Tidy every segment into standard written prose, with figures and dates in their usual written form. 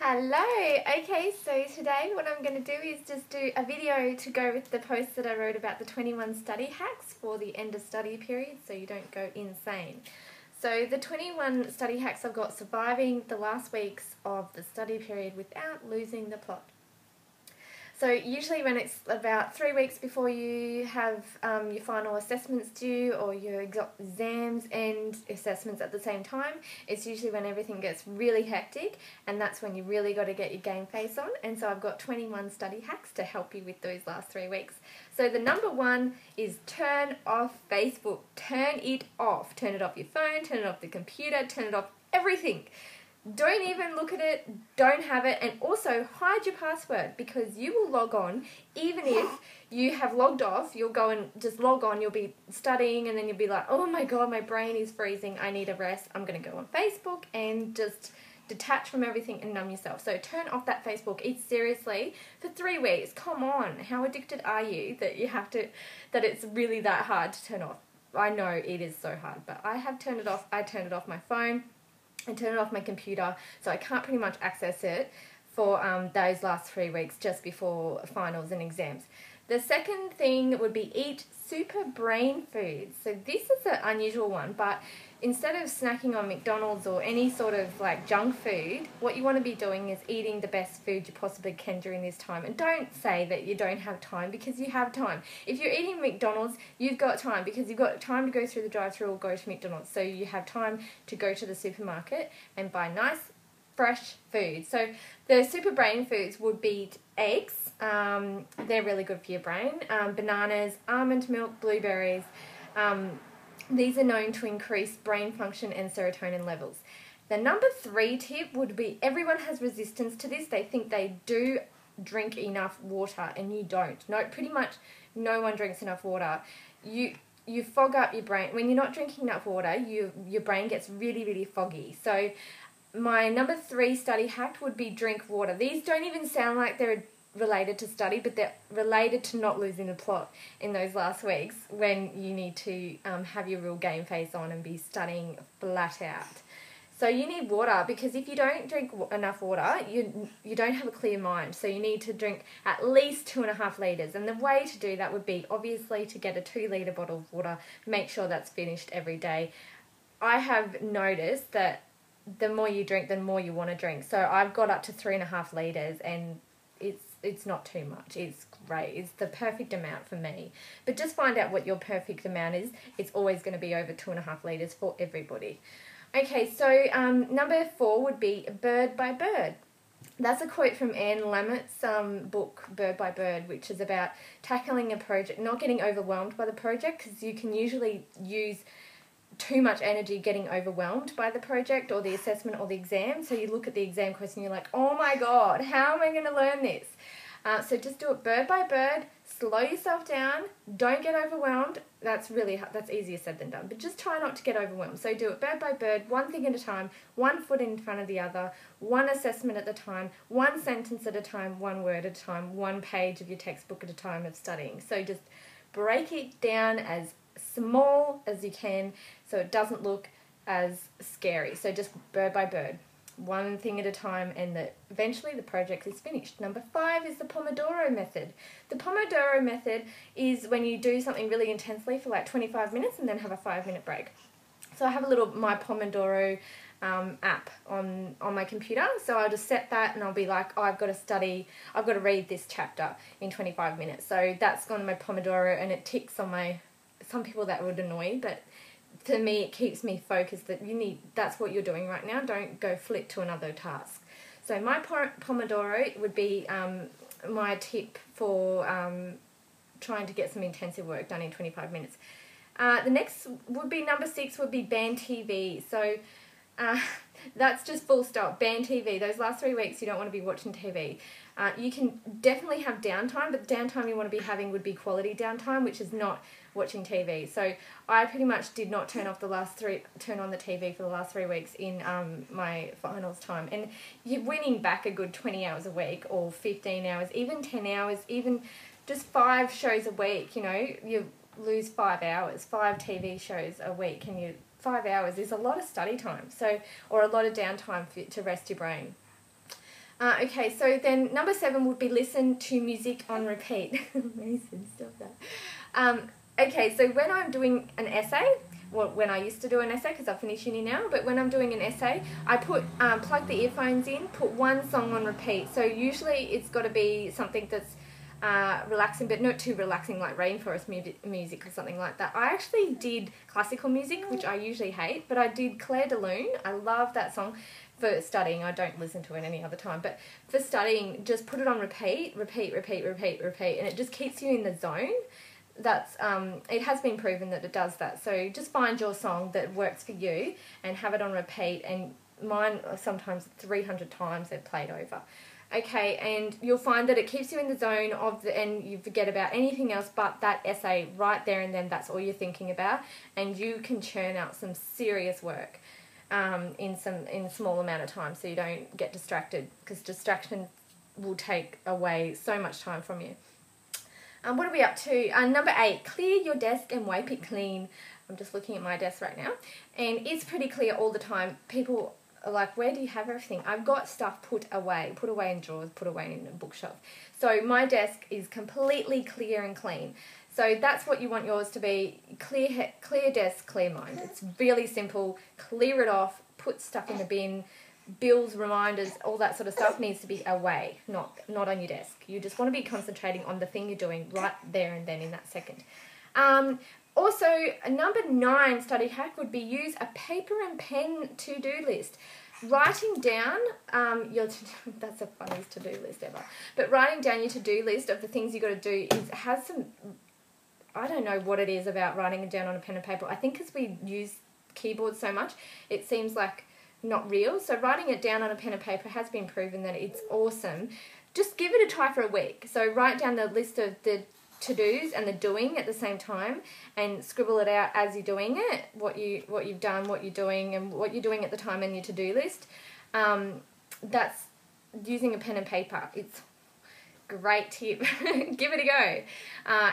Hello! Okay, so today what I'm going to do is just do a video to go with the post that I wrote about the 21 study hacks for the end of study period so you don't go insane. So the 21 study hacks I've got: surviving the last weeks of the study period without losing the plot. So usually when it's about 3 weeks before you have your final assessments due, or your exams and assessments at the same time, it's usually when everything gets really hectic, and that's when you really got to get your game face on. And so I've got 21 study hacks to help you with those last 3 weeks. So the number one is turn off Facebook. Turn it off. Turn it off your phone, turn it off the computer, turn it off everything. Don't even look at it, don't have it, and also hide your password, because you will log on even if you have logged off. You'll go and just log on, you'll be studying, and then you'll be like, oh my god, my brain is freezing, I need a rest. I'm going to go on Facebook and just detach from everything and numb yourself. So turn off that Facebook. It's seriously for 3 weeks. Come on, how addicted are you that it's really that hard to turn off? I know it is so hard, but I have turned it off. I turned it off my phone. I turn it off my computer, so I can't pretty much access it for those last 3 weeks just before finals and exams. The second thing would be eat super brain foods. So this is an unusual one, but instead of snacking on McDonald's or any sort of like junk food, what you want to be doing is eating the best food you possibly can during this time. And don't say that you don't have time, because you have time. If you're eating McDonald's, you've got time, because you've got time to go through the drive-thru or go to McDonald's. So you have time to go to the supermarket and buy nice fresh food. So the super brain foods would be eggs. They're really good for your brain. Bananas, almond milk, blueberries. These are known to increase brain function and serotonin levels. The number 3 tip would be, everyone has resistance to this. They think they do drink enough water, and you don't. No, pretty much no one drinks enough water. You fog up your brain. When you're not drinking enough water, your brain gets really, really foggy. So my number 3 study hack would be drink water. These don't even sound like they're related to study, but they're related to not losing the plot in those last weeks when you need to have your real game face on and be studying flat out. So you need water, because if you don't drink enough water, you don't have a clear mind. So you need to drink at least 2.5 litres. And the way to do that would be obviously to get a 2-litre bottle of water. Make sure that's finished every day. I have noticed that the more you drink, the more you want to drink. So I've got up to 3.5 litres, and it's not too much. It's great. It's the perfect amount for me. But just find out what your perfect amount is. It's always going to be over 2.5 litres for everybody. Okay, so number 4 would be bird by bird. That's a quote from Anne Lamott's book, Bird by Bird, which is about tackling a project, not getting overwhelmed by the project, because you can usually use too much energy getting overwhelmed by the project or the assessment or the exam. So you look at the exam question, you're like, oh my god, how am I going to learn this? So just do it bird by bird. Slow yourself down. Don't get overwhelmed. That's easier said than done. But just try not to get overwhelmed. So do it bird by bird, one thing at a time, one foot in front of the other, one assessment at a time, one sentence at a time, one word at a time, one page of your textbook at a time of studying. So just break it down as small as you can so it doesn't look as scary. So just bird by bird, one thing at a time, and eventually the project is finished. Number 5 is the Pomodoro method. The Pomodoro method is when you do something really intensely for like 25 minutes and then have a 5-minute break. So I have a little My Pomodoro app on my computer, so I'll just set that, and I'll be like, oh, I've got to read this chapter in 25 minutes. So that's gone to my Pomodoro, and it ticks on some people that would annoy, but for me it keeps me focused that that's what you're doing right now. Don't go flip to another task. So my Pomodoro would be my tip for trying to get some intensive work done in 25 minutes. The next would be number 6 would be ban TV. So that's just full stop. Ban TV. Those last 3 weeks you don't want to be watching TV. You can definitely have downtime, but the downtime you want to be having would be quality downtime, which is not watching TV. So I pretty much did not turn on the TV for the last 3 weeks in my finals time. And you're winning back a good 20 hours a week, or 15 hours, even 10 hours, even just 5 shows a week. You lose 5 hours, 5 TV shows a week, and 5 hours is a lot of study time, or a lot of downtime to rest your brain. Okay, so then number 7 would be listen to music on repeat. Mason, stop that. Okay, so when I'm doing an essay, well, when I used to do an essay, because I finished uni now, but when I'm doing an essay, I put plug the earphones in, put one song on repeat. So usually it's got to be something that's relaxing, but not too relaxing like rainforest music or something like that. I actually did classical music, which I usually hate, but I did Claire de Lune. I love that song. For studying, I don't listen to it any other time, but for studying, just put it on repeat, and it just keeps you in the zone. That's it has been proven that it does that. So just find your song that works for you and have it on repeat. And mine sometimes 300 times they've played over. Okay, and you'll find that it keeps you in the zone and you forget about anything else but that essay right there and then. That's all you're thinking about, and you can churn out some serious work. In a small amount of time, so you don't get distracted, because distraction will take away so much time from you. What are we up to? Number 8, clear your desk and wipe it clean. I'm just looking at my desk right now, and it's pretty clear all the time. People are like, where do you have everything? I've got stuff put away in drawers, put away in a bookshelf. So my desk is completely clear and clean. So that's what you want yours to be. Clear desk, clear mind. It's really simple. Clear it off, put stuff in the bin, bills, reminders, all that sort of stuff needs to be away, not on your desk. You just want to be concentrating on the thing you're doing right there and then in that second. Also, number 9 study hack would be use a paper and pen to-do list. Writing down that's the funniest to-do list ever. But writing down your to-do list of the things you got to do has some... I don't know what it is about writing it down on a pen and paper. I think because we use keyboards so much, it seems like not real. So writing it down on a pen and paper has been proven that it's awesome. Just give it a try for a week. So write down the list of the to-dos and the doing at the same time, and scribble it out as you're doing it, what you've done, what you're doing, and what you're doing at the time in your to-do list. That's using a pen and paper. It's great tip. Give it a go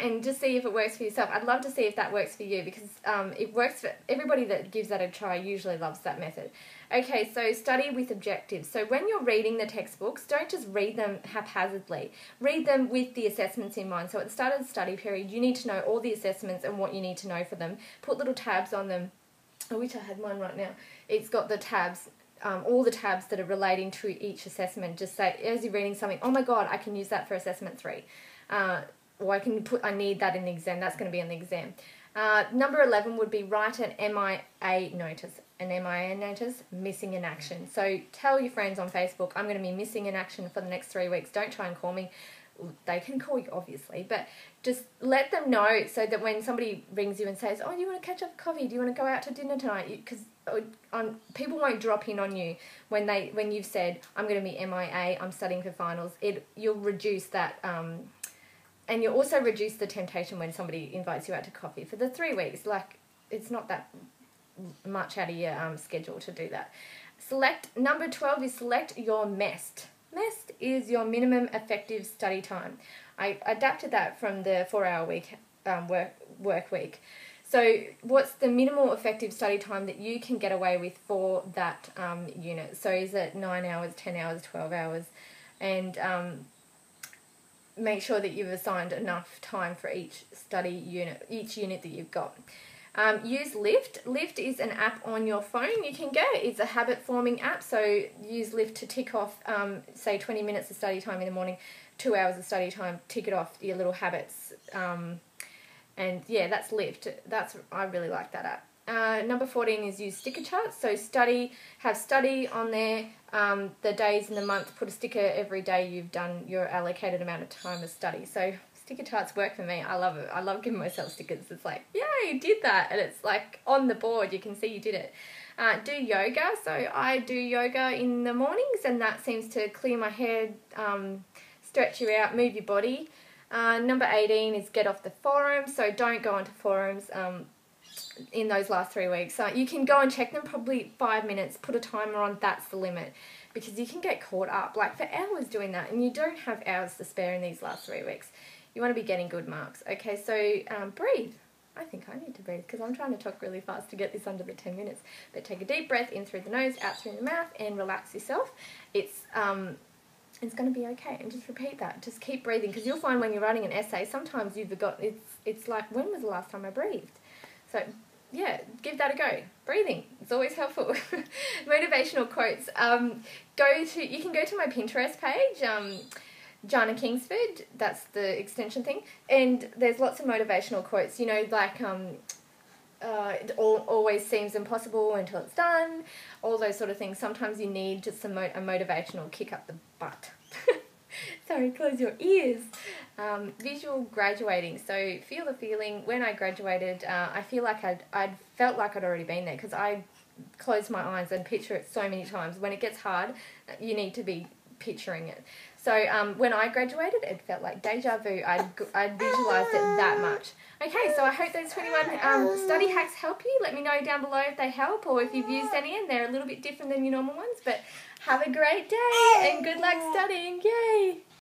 and just see if it works for yourself. I'd love to see if that works for you, because it works for everybody that gives that a try. Usually loves that method. Okay, so study with objectives. So when you're reading the textbooks, don't just read them haphazardly. Read them with the assessments in mind. So at the start of the study period, you need to know all the assessments and what you need to know for them. Put little tabs on them. I wish I had mine right now. It's got the tabs, all the tabs that are relating to each assessment. Just say, as you're reading something, oh my God, I can use that for assessment 3. Or I need that in the exam. That's going to be in the exam. Number 11 would be write an MIA notice. An MIA notice, missing in action. So tell your friends on Facebook, I'm going to be missing in action for the next 3 weeks. Don't try and call me. They can call you, obviously, but just let them know, so that when somebody rings you and says, oh, do you want to catch up coffee? Do you want to go out to dinner tonight? Because people won't drop in on you when you've said, I'm going to be MIA, I'm studying for finals. You'll reduce that, and you'll also reduce the temptation when somebody invites you out to coffee for the 3 weeks. Like, it's not that much out of your schedule to do that. Number 12 is select your MEST. MEST is your minimum effective study time. I adapted that from the 4-hour week work week. So what's the minimal effective study time that you can get away with for that unit? So is it 9 hours, 10 hours, 12 hours? And make sure that you've assigned enough time for each study unit, each unit that you've got. Use Lift. Lift is an app on your phone you can get. It's a habit-forming app, so use Lift to tick off, say, 20 minutes of study time in the morning, 2 hours of study time, tick it off your little habits. And yeah, that's Lift. I really like that app. Number 14 is use sticker charts. So have study on there, the days in the month, put a sticker every day you've done your allocated amount of time of study. So sticker charts work for me. I love it. I love giving myself stickers. It's like, yay, you did that. And it's like on the board, you can see you did it. Do yoga. So I do yoga in the mornings, and that seems to clear my head, stretch you out, move your body. Number 18 is get off the forums. So don't go onto forums in those last 3 weeks. You can go and check them, probably 5 minutes, put a timer on, that's the limit. Because you can get caught up like for hours doing that, and you don't have hours to spare in these last 3 weeks. You want to be getting good marks. Okay, so breathe. I think I need to breathe because I'm trying to talk really fast to get this under the 10 minutes. But take a deep breath in through the nose, out through the mouth, and relax yourself. It's It's going to be okay. And just repeat that. Just keep breathing, because you'll find when you're writing an essay, sometimes you've got, it's like, when was the last time I breathed? So, yeah, give that a go. Breathing, it's always helpful. Motivational quotes. You can go to my Pinterest page, Jana Kingsford, that's the extension thing, and there's lots of motivational quotes, you know, like it always seems impossible until it's done, all those sort of things. Sometimes you need just a motivational kick up the butt. Sorry, close your ears. Visual graduating. So feel the feeling. When I graduated, I feel like I'd felt like I'd already been there, because I closed my eyes and picture it so many times. When it gets hard, you need to be picturing it. So when I graduated, it felt like deja vu. I'd visualised it that much. Okay, so I hope those 21 study hacks help you. Let me know down below if they help, or if you've used any and they're a little bit different than your normal ones. But have a great day and good luck studying. Yay!